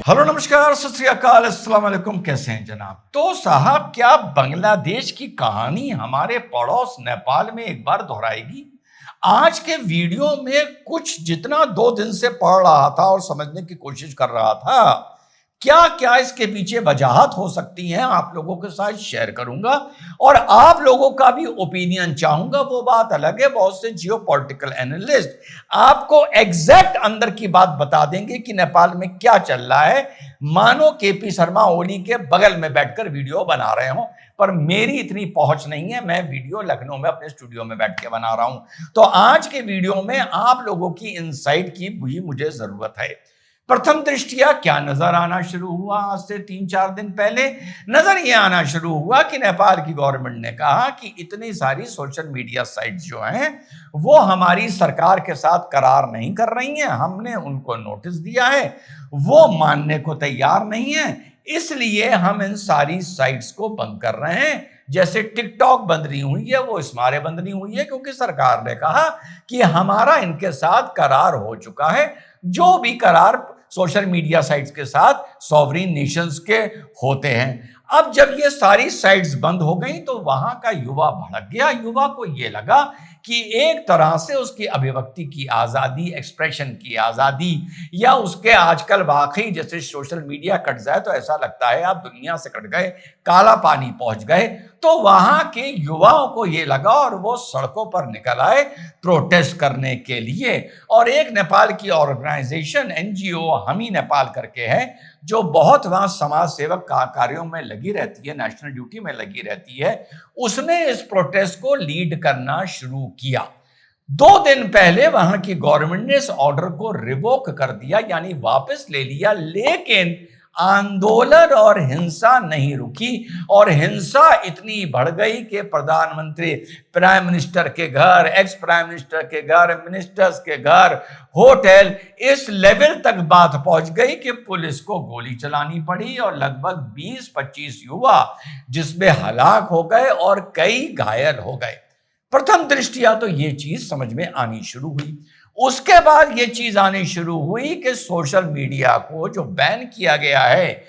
Hello नमस्कार सत श्री अकाल अस्सलाम वालेकुम। कैसे हैं जनाब? तो साहब, क्या बांग्लादेश की कहानी हमारे पड़ोस नेपाल में एक बार दोहराएगी? आज के वीडियो में कुछ जितना 2 दिन से पढ़ रहा था और समझने की कोशिश कर रहा था, क्या क्या इसके पीछे वजहात हो सकती हैं, आप लोगों के साथ शेयर करूंगा और आप लोगों का भी ओपिनियन चाहूंगा। वो बात अलग है, बहुत से जियो पॉलिटिकल एनालिस्ट आपको एग्जैक्ट अंदर की बात बता देंगे कि नेपाल में क्या चल रहा है, मानो केपी शर्मा ओली के बगल में बैठकर वीडियो बना रहे हो। पर मेरी इतनी पहुंच नहीं है, मैं वीडियो लखनऊ में अपने स्टूडियो में बैठ के बना रहा हूं। तो आज के वीडियो में आप लोगों की इनसाइट की भी मुझे जरूरत है। प्रथम दृष्टिया क्या नजर आना शुरू हुआ? आज से 3-4 दिन पहले नजर यह आना शुरू हुआ कि नेपाल की गवर्नमेंट ने कहा कि इतनी सारी सोशल मीडिया साइट्स जो हैं वो हमारी सरकार के साथ करार नहीं कर रही हैं, हमने उनको नोटिस दिया है, वो मानने को तैयार नहीं है, इसलिए हम इन सारी साइट्स को बंद कर रहे हैं। जैसे टिकटॉक बंद नहीं हुई है, वो इसमारे बंद नहीं हुई है क्योंकि सरकार ने कहा कि हमारा इनके साथ करार हो चुका है। जो भी करार सोशल मीडिया साइट्स के साथ सॉवरीन नेशंस के होते हैं। अब जब ये सारी साइट्स बंद हो गई तो वहां का युवा भड़क गया। युवा को ये लगा कि एक तरह से उसकी अभिव्यक्ति की आजादी, एक्सप्रेशन की आजादी, या उसके आजकल वाकई जैसे सोशल मीडिया कट जाए तो ऐसा लगता है आप दुनिया से कट गए, काला पानी पहुंच गए। तो वहां के युवाओं को यह लगा और वो सड़कों पर निकल आए प्रोटेस्ट करने के लिए। और एक नेपाल की ऑर्गेनाइजेशन एनजीओ हम ही नेपाल करके है, जो बहुत वहां समाज सेवक कार्यों में लगी रहती है, नेशनल ड्यूटी में लगी रहती है, उसने इस प्रोटेस्ट को लीड करना शुरू किया। 2 दिन पहले वहां की गवर्नमेंट ने इस ऑर्डर को रिवोक कर दिया, यानी वापस ले लिया, लेकिन आंदोलन और हिंसा नहीं रुकी। और हिंसा इतनी बढ़ गई कि प्रधानमंत्री, प्राइम मिनिस्टर के घर, एक्स प्राइम मिनिस्टर के घर, मिनिस्टर्स के घर, होटल, इस लेवल तक बात पहुंच गई कि पुलिस को गोली चलानी पड़ी और लगभग 20-25 युवा जिसमें हलाक हो गए और कई घायल हो गए। प्रथम दृष्टिया तो ये चीज समझ में आनी शुरू हुई। उसके बाद ये चीज आनी शुरू हुई कि सोशल मीडिया को जो बैन किया गया है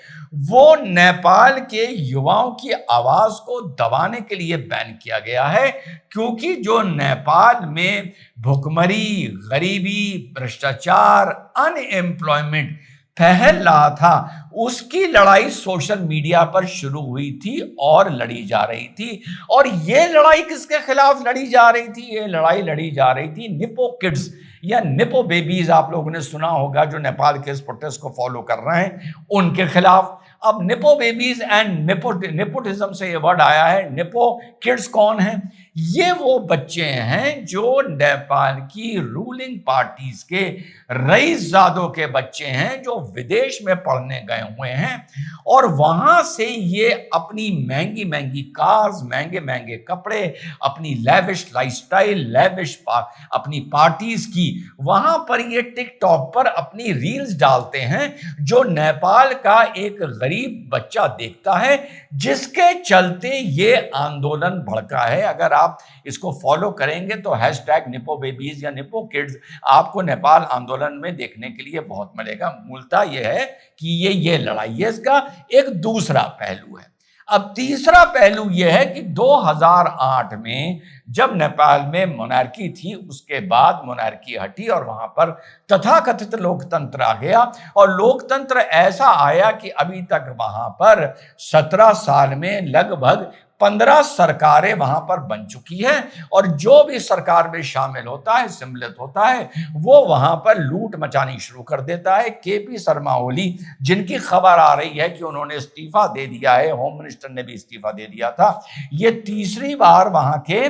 वो नेपाल के युवाओं की आवाज को दबाने के लिए बैन किया गया है, क्योंकि जो नेपाल में भुखमरी, गरीबी, भ्रष्टाचार, अनएम्प्लॉयमेंट फैल रहा था, उसकी लड़ाई सोशल मीडिया पर शुरू हुई थी और लड़ी जा रही थी। और ये लड़ाई किसके खिलाफ लड़ी जा रही थी? ये लड़ाई लड़ी जा रही थी निपो किड्स या निपो बेबीज, आप लोगों ने सुना होगा, जो नेपाल के इस प्रोटेस्ट को फॉलो कर रहे हैं उनके खिलाफ। अब निपो बेबीज एंड नेपोटिज्म से ये वर्ड आया है। निपो किड्स कौन है? ये वो बच्चे हैं जो नेपाल की रूलिंग पार्टीज के रईसजादों के बच्चे हैं, जो विदेश में पढ़ने गए हुए हैं और वहां से ये अपनी महंगी महंगी कार्स, महंगे महंगे कपड़े, अपनी लेविश लाइफस्टाइल, लेविश अपनी पार्टीज की, वहां पर ये टिकटॉक पर अपनी रील्स डालते हैं, जो नेपाल का एक गरीब बच्चा देखता है, जिसके चलते ये आंदोलन भड़का है। अगर आप इसको फॉलो करेंगे तो हैशटैग निपो बेबीज या निपो किड्स आपको नेपाल आंदोलन में देखने के लिए बहुत मिलेगा। मूलतः यह है कि ये लड़ाई है, इसका एक दूसरा पहलू है। अब तीसरा पहलू यह है कि 2008 में जब नेपाल में मोनार्की थी, उसके बाद मोनार्की हटी और वहां पर तथाकथित लोकतंत्र आ गया। और लोकतंत्र ऐसा आया कि अभी तक वहां पर 17 साल में लगभग 15 सरकारें वहां पर बन चुकी है। और जो भी सरकार में शामिल होता है, सम्मिलित होता है, वो वहां पर लूट मचानी शुरू कर देता है। केपी शर्मा ओली, जिनकी खबर आ रही है कि उन्होंने इस्तीफा दे दिया है, होम मिनिस्टर ने भी इस्तीफा दे दिया था, ये तीसरी बार वहां के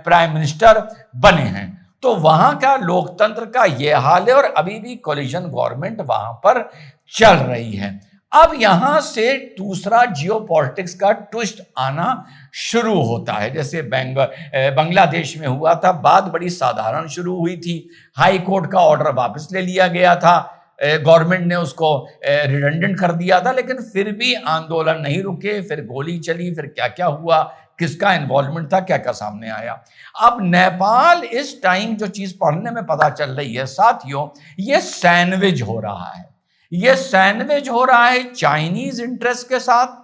प्राइम मिनिस्टर बने हैं। तो वहां का लोकतंत्र का यह हाल है और अभी भी कोलिशन गवर्नमेंट वहां पर चल रही है। अब यहां से दूसरा जियोपॉलिटिक्स का ट्विस्ट आना शुरू होता है। जैसे बांग्लादेश में हुआ था, बात बड़ी साधारण शुरू हुई थी, हाई कोर्ट का ऑर्डर वापस ले लिया गया था, गवर्नमेंट ने उसको रिडंडेंट कर दिया था, लेकिन फिर भी आंदोलन नहीं रुके, फिर गोली चली, फिर क्या क्या हुआ, किसका इन्वॉल्वमेंट था, क्या क्या सामने आया। अब नेपाल इस टाइम जो चीज पढ़ने में पता चल रही है साथियों, ये सैंडविच हो रहा है। ये सैंडविच हो रहा है चाइनीज इंटरेस्ट के साथ।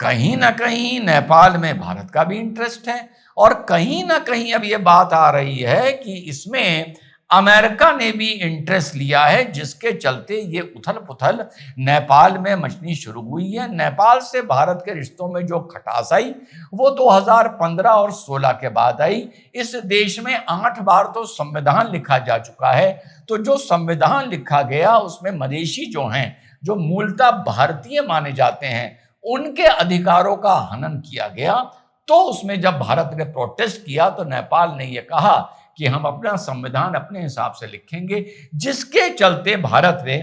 कहीं ना कहीं नेपाल में भारत का भी इंटरेस्ट है, और कहीं ना कहीं अब ये बात आ रही है कि इसमें अमेरिका ने भी इंटरेस्ट लिया है, जिसके चलते ये उथल पुथल नेपाल में मचनी शुरू हुई है। नेपाल से भारत के रिश्तों में जो खटास आई वो 2015 और 16 के बाद आई। इस देश में 8 बार तो संविधान लिखा जा चुका है, तो जो संविधान लिखा गया उसमें मदेशी जो हैं, जो मूलतः भारतीय माने जाते हैं, उनके अधिकारों का हनन किया गया। तो उसमें जब भारत ने प्रोटेस्ट किया तो नेपाल ने यह कहा कि हम अपना संविधान अपने हिसाब से लिखेंगे, जिसके चलते भारत ने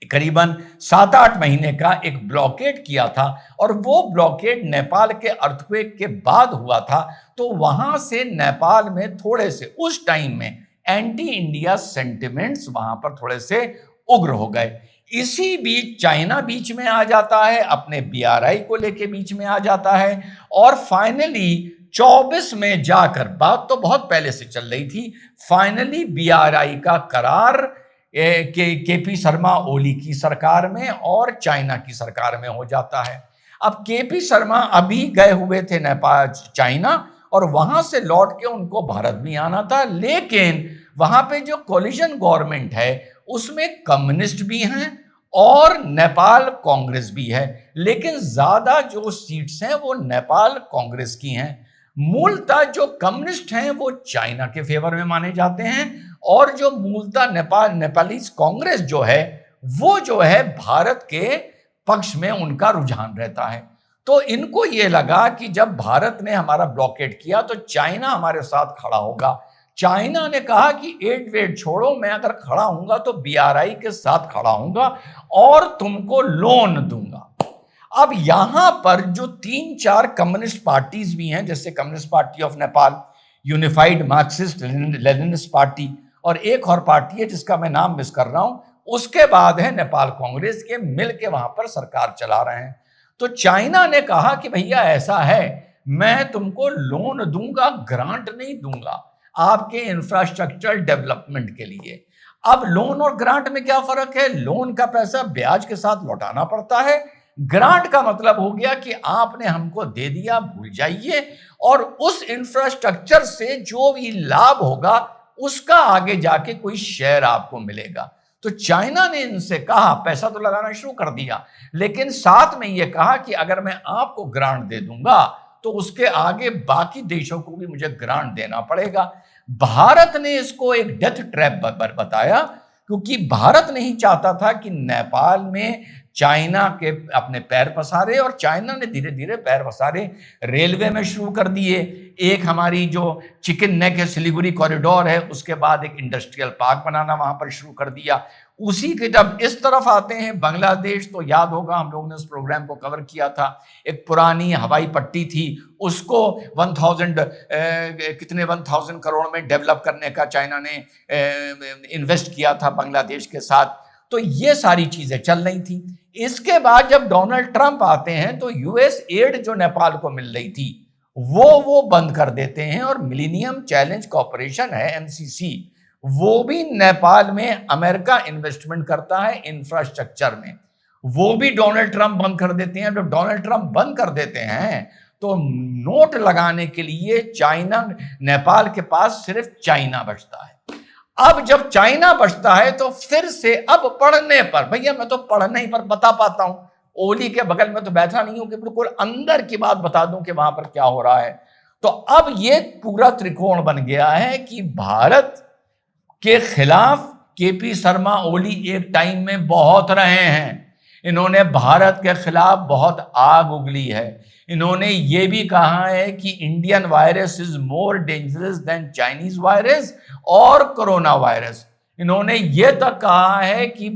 करीबन 7-8 महीने का एक ब्लॉकेड किया था। और वो ब्लॉकेड नेपाल के अर्थक्वेक के बाद हुआ था। तो वहां से नेपाल में थोड़े से उस टाइम में एंटी इंडिया सेंटिमेंट्स वहां पर थोड़े से उग्र हो गए। इसी बीच चाइना बीच में आ जाता है, अपने बीआरआई को लेके बीच में आ जाता है, और फाइनली 24 में जाकर, बात तो बहुत पहले से चल रही थी, फाइनली बीआरआई का करार केपी शर्मा ओली की सरकार में और चाइना की सरकार में हो जाता है। अब केपी शर्मा अभी गए हुए थे नेपाल चाइना, और वहां से लौट के उनको भारत भी आना था, लेकिन वहां पे जो कोलिशन गवर्नमेंट है उसमें कम्युनिस्ट भी हैं और नेपाल कांग्रेस भी है, लेकिन ज्यादा जो सीट्स हैं वो नेपाल कांग्रेस की हैं। मूलतः जो कम्युनिस्ट हैं वो चाइना के फेवर में माने जाते हैं, और जो मूलतः नेपाली कांग्रेस जो है वो जो है भारत के पक्ष में उनका रुझान रहता है। तो इनको ये लगा कि जब भारत ने हमारा ब्लॉकेट किया तो चाइना हमारे साथ खड़ा होगा। चाइना ने कहा कि एड वेड छोड़ो, मैं अगर खड़ा हूंगा तो बीआरआई के साथ खड़ा हूंगा और तुमको लोन दूंगा। अब यहां पर जो 3-4 कम्युनिस्ट पार्टीज भी हैं, जैसे communist party of Nepal, unified Marxist Leninist party, और एक और पार्टी है जिसका मैं नाम मिस कर रहा हूं, उसके बाद है नेपाल कांग्रेस, के मिल के वहां पर सरकार चला रहे हैं। तो चाइना ने कहा कि भैया ऐसा है, मैं तुमको लोन दूंगा, ग्रांट नहीं दूंगा आपके इंफ्रास्ट्रक्चर डेवलपमेंट के लिए। अब लोन और ग्रांट में क्या फर्क है? लोन का पैसा ब्याज के साथ लौटाना पड़ता है, ग्रांट का मतलब हो गया कि आपने हमको दे दिया, भूल जाइए, और उस इंफ्रास्ट्रक्चर से जो भी लाभ होगा उसका आगे जाके कोई शेयर आपको मिलेगा। तो चाइना ने इनसे कहा, पैसा तो लगाना शुरू कर दिया, लेकिन साथ में यह कहा कि अगर मैं आपको ग्रांट दे दूंगा तो उसके आगे बाकी देशों को भी मुझे ग्रांट देना पड़ेगा। भारत ने इसको एक डेथ ट्रैप बताया, क्योंकि भारत नहीं चाहता था कि नेपाल में चाइना के अपने पैर पसारे, और चाइना ने धीरे धीरे पैर पसारे रेलवे में शुरू कर दिए। एक हमारी जो चिकन नेक है सिलीगुड़ी कॉरिडोर है, उसके बाद एक इंडस्ट्रियल पार्क बनाना वहां पर शुरू कर दिया। उसी के जब इस तरफ आते हैं बांग्लादेश, तो याद होगा हम लोगों ने उस प्रोग्राम को कवर किया था, एक पुरानी हवाई पट्टी थी, उसको 1000 करोड़ में डेवलप करने का चाइना ने इन्वेस्ट किया था बांग्लादेश के साथ। तो ये सारी चीजें चल रही थी। इसके बाद जब डोनाल्ड ट्रंप आते हैं तो यूएस एड जो नेपाल को मिल रही थी वो बंद कर देते हैं, और मिलेनियम चैलेंज कॉर्पोरेशन है एमसीसी, वो भी नेपाल में अमेरिका इन्वेस्टमेंट करता है इंफ्रास्ट्रक्चर में, वो भी डोनाल्ड ट्रंप बंद कर देते हैं। जब डोनाल्ड ट्रंप बंद कर देते हैं तो नोट लगाने के लिए चाइना, नेपाल के पास सिर्फ चाइना बचता है। अब जब चाइना बचता है तो फिर से अब पढ़ने पर, भैया मैं तो पढ़ने ही पर बता पाता हूं, ओली के बगल में तो बैठा नहीं हूं कि बिल्कुल अंदर की बात बता दूं कि वहां पर क्या हो रहा है। तो अब ये पूरा त्रिकोण बन गया है कि भारत के खिलाफ केपी शर्मा ओली एक टाइम में बहुत रहे हैं। इन्होंने भारत के खिलाफ बहुत आग उगली है। इन्होंने ये भी कहा है कि Indian virus is more dangerous than Chinese virus और कोरोना वायरस। इन्होंने ये तक कहा है कि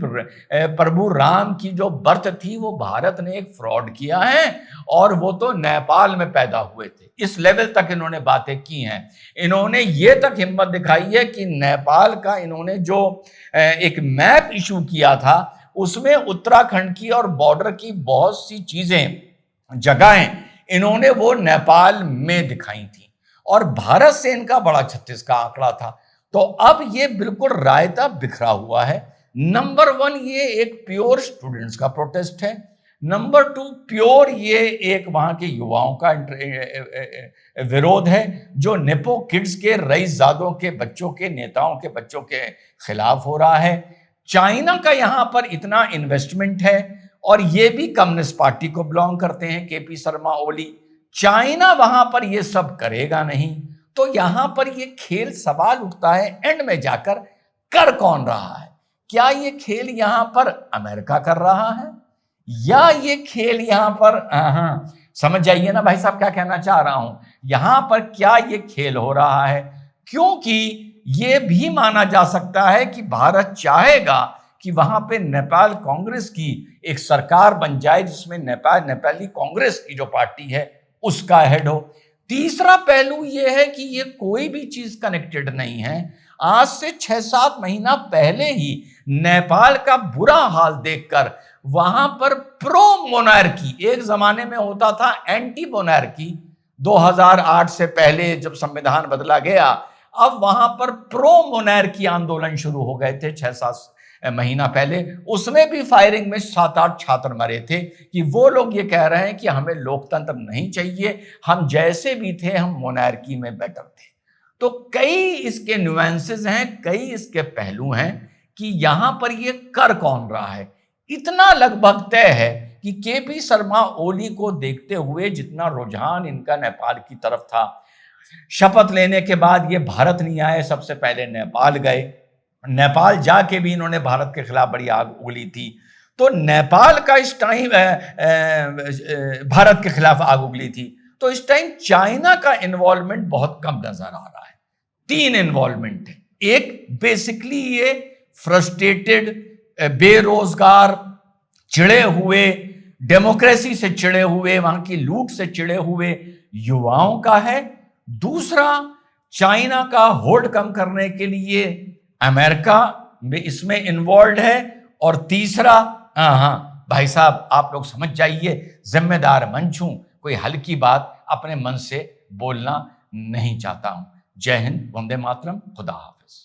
प्रभु राम की जो बर्थ थी वो भारत ने एक फ्रॉड किया है, और वो तो नेपाल में पैदा हुए थे। इस लेवल तक इन्होंने बातें की हैं। इन्होंने ये तक हिम्मत दिखाई है कि नेपाल का इन्होंने जो एक मैप इशू किया था उसमें उत्तराखंड की और बॉर्डर की बहुत सी चीजें, जगहें इन्होंने वो नेपाल में दिखाई थी, और भारत से इनका बड़ा 36 का आंकड़ा था। तो अब ये बिल्कुल रायता बिखरा हुआ है। नंबर वन, ये एक प्योर स्टूडेंट्स का प्रोटेस्ट है। नंबर टू, प्योर ये एक वहां के युवाओं का विरोध है जो नेपो किड्स के रईसजादों के बच्चों के, नेताओं के बच्चों के खिलाफ हो रहा है। चाइना का यहां पर इतना इन्वेस्टमेंट है और ये भी कम्युनिस्ट पार्टी को बिलोंग करते हैं, केपी शर्मा ओली। चाइना वहां पर ये सब करेगा नहीं, तो यहां पर ये खेल सवाल उठता है एंड में जाकर कर कौन रहा है? क्या ये खेल यहां पर अमेरिका कर रहा है या ये खेल यहां पर, समझ जाइए ना भाई साहब क्या कहना चाह रहा हूं, यहां पर क्या ये खेल हो रहा है? क्योंकि ये भी माना जा सकता है कि भारत चाहेगा कि वहां पे नेपाल कांग्रेस की एक सरकार बन जाए जिसमें नेपाली कांग्रेस की जो पार्टी है उसका हेड हो। तीसरा पहलू यह है कि ये कोई भी चीज कनेक्टेड नहीं है। आज से 6-7 महीना पहले ही नेपाल का बुरा हाल देखकर वहां पर प्रो मोनार्की, एक जमाने में होता था एंटी मोनार्की, 2008 से पहले जब संविधान बदला गया, अब वहां पर प्रो मोनार्की आंदोलन शुरू हो गए थे 6-7 महीना पहले। उसमें भी फायरिंग में 7-8 छात्र मरे थे कि वो लोग ये कह रहे हैं कि हमें लोकतंत्र नहीं चाहिए, हम जैसे भी थे हम मोनार्की में बेटर थे। तो कई इसके न्यूएंसेस हैं, कई इसके पहलू हैं कि यहां पर ये कर कौन रहा है। इतना लगभग तय है कि केपी शर्मा ओली को देखते हुए जितना रुझान इनका नेपाल की तरफ था, शपथ लेने के बाद ये भारत नहीं आए, सबसे पहले नेपाल गए। नेपाल जाके भी इन्होंने भारत के खिलाफ बड़ी आग उगली थी। तो नेपाल का इस टाइम भारत के खिलाफ आग उगली थी। तो इस टाइम चाइना का इन्वॉल्वमेंट बहुत कम नजर आ रहा है। 3 इन्वॉल्वमेंट है। एक, बेसिकली ये फ्रस्ट्रेटेड, बेरोजगार, चिढ़े हुए, डेमोक्रेसी से चिढ़े हुए, वहां की लूट से चिढ़े हुए युवाओं का है। दूसरा, चाइना का होल्ड कम करने के लिए अमेरिका में इसमें इन्वॉल्व है। और तीसरा, भाई साहब आप लोग समझ जाइए, जिम्मेदार मंच हूं, कोई हल्की बात अपने मन से बोलना नहीं चाहता हूं। जय हिंद, वंदे मातरम, खुदा हाफिज।